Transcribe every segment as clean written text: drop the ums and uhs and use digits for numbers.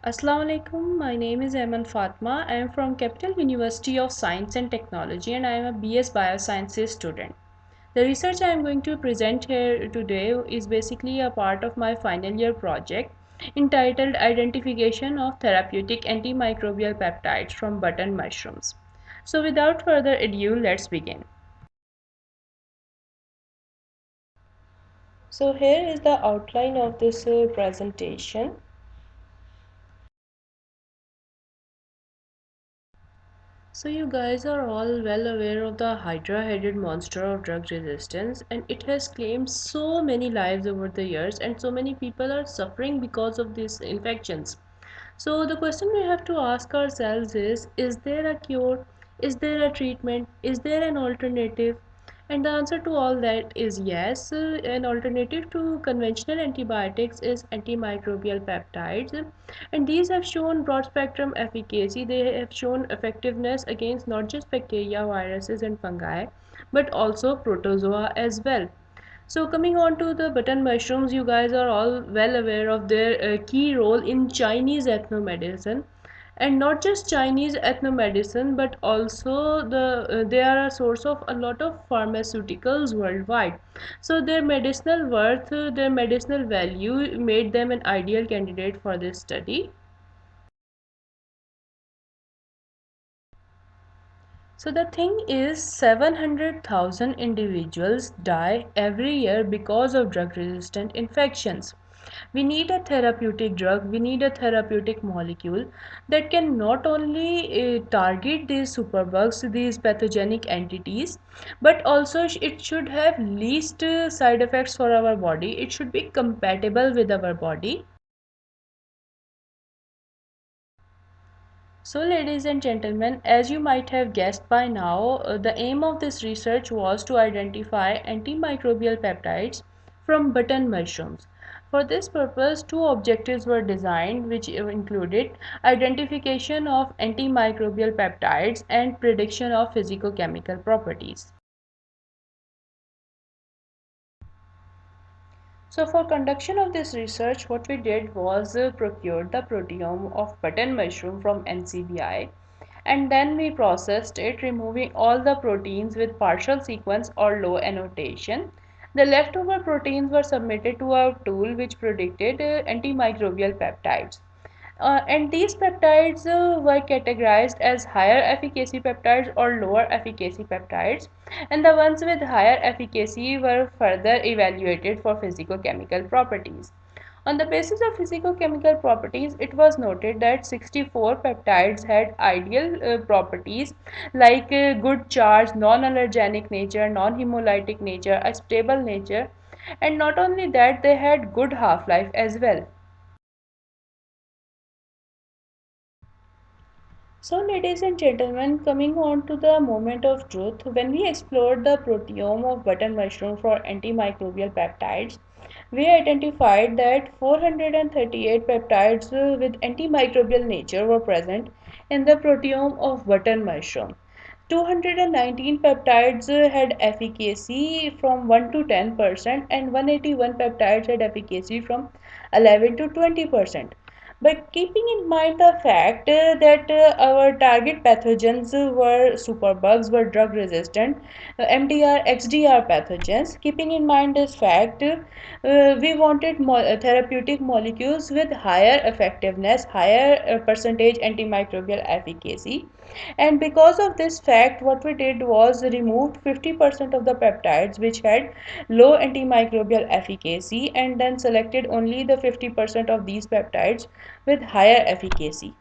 Assalamu alaikum. My name is Ayman Fatma. I am from Capital University of Science and Technology and I am a BS Biosciences student. The research I am going to present here today is basically a part of my final year project entitled Identification of Therapeutic Antimicrobial Peptides from Button Mushrooms. So without further ado, let's begin. So here is the outline of this presentation. So you guys are all well aware of the Hydra-headed monster of drug resistance, and it has claimed so many lives over the years, and so many people are suffering because of these infections. So the question we have to ask ourselves is there a cure? Is there a treatment? Is there an alternative? And the answer to all that is yes. An alternative to conventional antibiotics is antimicrobial peptides, and these have shown broad spectrum efficacy. They have shown effectiveness against not just bacteria, viruses, and fungi, but also protozoa as well. So coming on to the button mushrooms, you guys are all well aware of their key role in Chinese ethnomedicine, and not just Chinese ethnomedicine, but also they are a source of a lot of pharmaceuticals worldwide. So their medicinal worth, their medicinal value made them an ideal candidate for this study. So the thing is, 700,000 individuals die every year because of drug resistant infections. We need a therapeutic drug, we need a therapeutic molecule that can not only target these superbugs, these pathogenic entities, but also it should have least side effects for our body. It should be compatible with our body. So, ladies and gentlemen, as you might have guessed by now, the aim of this research was to identify antimicrobial peptides from button mushrooms. For this purpose, two objectives were designed, which included identification of antimicrobial peptides and prediction of physicochemical properties. So for conduction of this research, what we did was procured the proteome of button mushroom from NCBI, and then we processed it, removing all the proteins with partial sequence or low annotation. The leftover proteins were submitted to a tool which predicted antimicrobial peptides. And these peptides were categorized as higher efficacy peptides or lower efficacy peptides, and the ones with higher efficacy were further evaluated for physicochemical properties. On the basis of physicochemical properties, it was noted that 64 peptides had ideal properties like good charge, non-allergenic nature, non-hemolytic nature, a stable nature, and not only that, they had good half-life as well. So, ladies and gentlemen, coming on to the moment of truth, when we explored the proteome of button mushroom for antimicrobial peptides, we identified that 438 peptides with antimicrobial nature were present in the proteome of button mushroom. 219 peptides had efficacy from 1 to 10%, and 181 peptides had efficacy from 11 to 20%. But keeping in mind the fact that our target pathogens were superbugs, were drug resistant, MDR, XDR pathogens, keeping in mind this fact, we wanted therapeutic molecules with higher effectiveness, higher percentage antimicrobial efficacy. And because of this fact, what we did was removed 50% of the peptides which had low antimicrobial efficacy, and then selected only the 50% of these peptides with higher efficacy.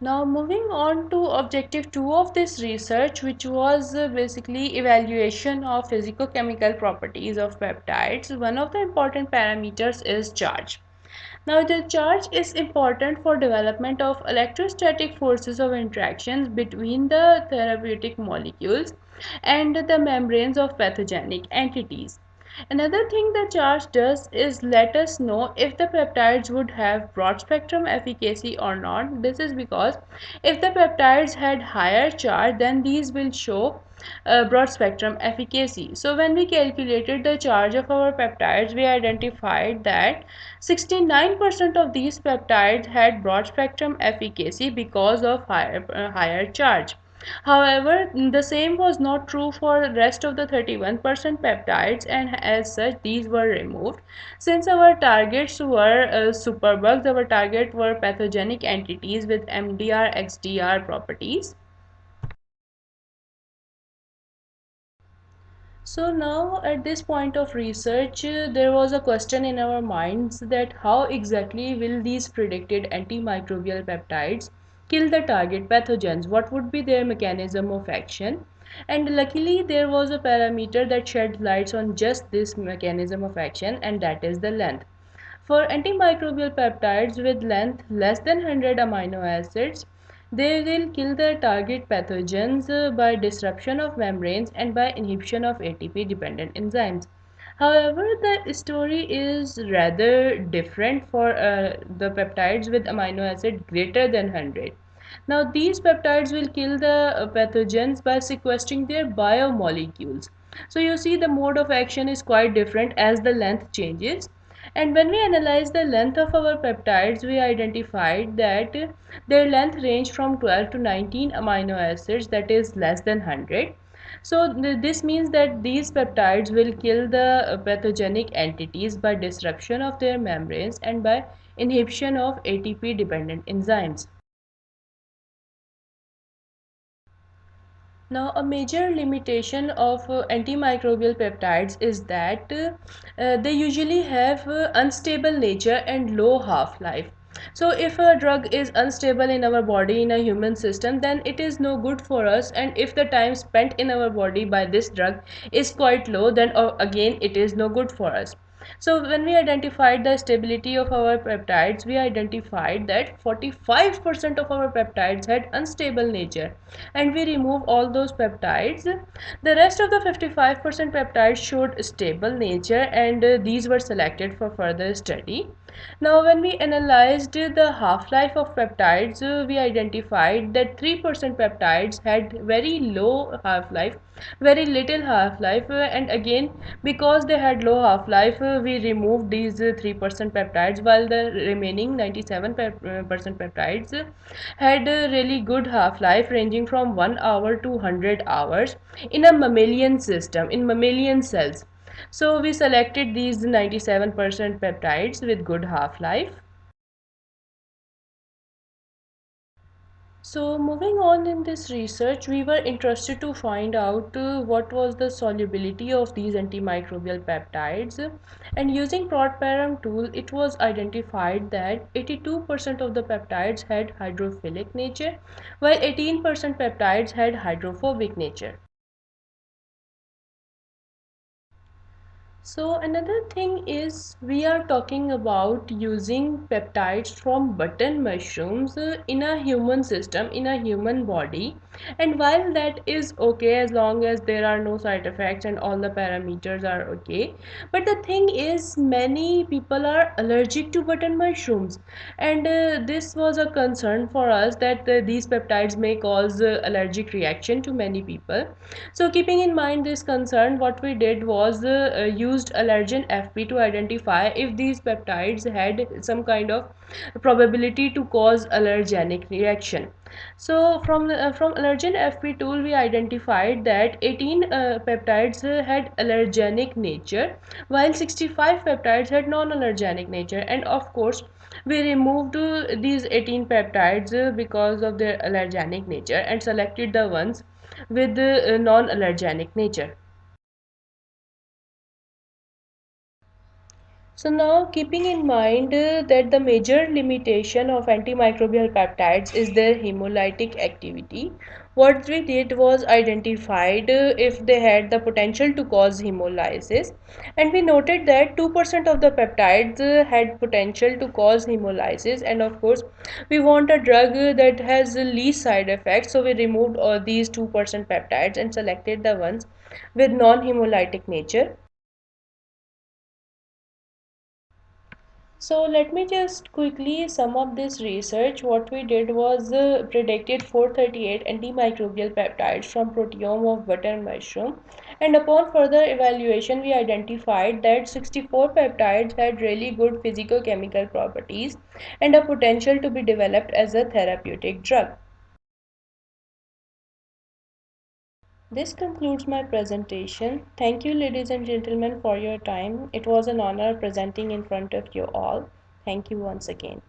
Now moving on to objective 2 of this research, which was basically evaluation of physicochemical properties of peptides. One of the important parameters is charge. Now the charge is important for development of electrostatic forces of interactions between the therapeutic molecules and the membranes of pathogenic entities. Another thing the charge does is let us know if the peptides would have broad spectrum efficacy or not. This is because if the peptides had higher charge, then these will show broad spectrum efficacy. So when we calculated the charge of our peptides, we identified that 69% of these peptides had broad spectrum efficacy because of higher charge. However, the same was not true for the rest of the 31% peptides, and as such these were removed. Since our targets were superbugs, our target were pathogenic entities with MDR XDR properties. So now at this point of research, there was a question in our minds that how exactly will these predicted antimicrobial peptides kill the target pathogens? What would be their mechanism of action? And luckily there was a parameter that shed lights on just this mechanism of action, and that is the length. For antimicrobial peptides with length less than 100 amino acids, they will kill the target pathogens by disruption of membranes and by inhibition of ATP dependent enzymes. However, the story is rather different for the peptides with amino acid greater than 100. Now, these peptides will kill the pathogens by sequestering their biomolecules. So, you see, the mode of action is quite different as the length changes. And when we analyzed the length of our peptides, we identified that their length ranged from 12 to 19 amino acids, that is less than 100. So this means that these peptides will kill the pathogenic entities by disruption of their membranes and by inhibition of ATP dependent enzymes. Now, a major limitation of antimicrobial peptides is that they usually have unstable nature and low half-life. So, if a drug is unstable in our body in a human system, then it is no good for us. And if the time spent in our body by this drug is quite low, then again it is no good for us. So when we identified the stability of our peptides, we identified that 45% of our peptides had unstable nature, and we remove all those peptides. The rest of the 55% peptides showed stable nature, and these were selected for further study. Now, when we analyzed the half-life of peptides, we identified that 3% peptides had very low half-life, very little half-life, and again, because they had low half-life, we removed these 3% peptides, while the remaining 97% peptides had a really good half-life ranging from 1 hour to 100 hours in a mammalian system, in mammalian cells. So we selected these 97% peptides with good half-life. So moving on in this research, we were interested to find out what was the solubility of these antimicrobial peptides, and using ProtParam tool, it was identified that 82% of the peptides had hydrophilic nature, while 18% peptides had hydrophobic nature. So another thing is we are talking about using peptides from button mushrooms in a human system, in a human body. And while that is okay as long as there are no side effects and all the parameters are okay, but the thing is many people are allergic to button mushrooms, and this was a concern for us that these peptides may cause allergic reaction to many people. So keeping in mind this concern, what we did was used allergen FP to identify if these peptides had some kind of probability to cause allergenic reaction. So from allergen FP tool, we identified that 18 peptides had allergenic nature, while 65 peptides had non-allergenic nature. And of course, we removed these 18 peptides because of their allergenic nature and selected the ones with the non-allergenic nature. So now, keeping in mind that the major limitation of antimicrobial peptides is their hemolytic activity, what we did was identified if they had the potential to cause hemolysis, and we noted that 2% of the peptides had potential to cause hemolysis, and of course, we want a drug that has the least side effects, so we removed all these 2% peptides and selected the ones with non-hemolytic nature. So let me just quickly sum up this research. What we did was predicted 438 antimicrobial peptides from proteome of button mushroom, and upon further evaluation we identified that 64 peptides had really good physical chemical properties and a potential to be developed as a therapeutic drug. This concludes my presentation. Thank you, ladies and gentlemen, for your time. It was an honor presenting in front of you all. Thank you once again.